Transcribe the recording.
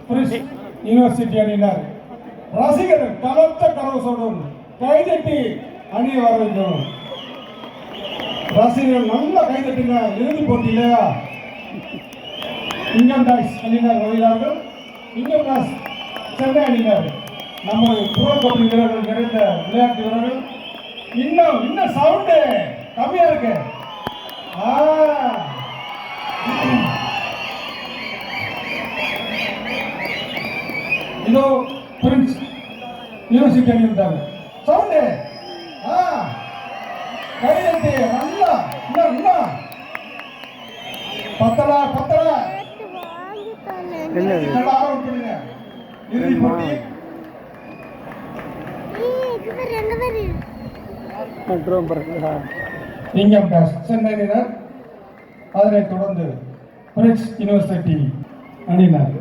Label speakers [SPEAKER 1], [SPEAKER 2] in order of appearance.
[SPEAKER 1] University அணியினர் ரசிகர்கள் கலத்த கரவசோடும் கைதட்டி அணியை வரவேற்கிறோம். ரசிகர்கள் நல்ல கைதட்டுங்க. இறுதி போட்டியில இன்கம் டாக்ஸ் அணியினர் வருகிறார்கள். இன்கம் டாக்ஸ் சென்னை அணியினர் நமது ப்ரோ கபடி வீரர்கள் நிறைந்த விளையாட்டு வீரர்கள். இன்னும் சவுண்டு கம்மியா இருக்கு. இதோ பிரின்ஸ் யூனிவர்சிட்டி அணி இருந்தாங்க. சவுண்டு கைதட்டி நல்லா இன்னும் பத்தலா நல்லா ஆரம்பம் பண்ணுங்க. இறுதி போட்டி இன்கம் டாக்ஸ் சென்னை அணியினர், அதனைத் தொடர்ந்து பிரின்ஸ் யூனிவர்சிட்டி அணியினர்.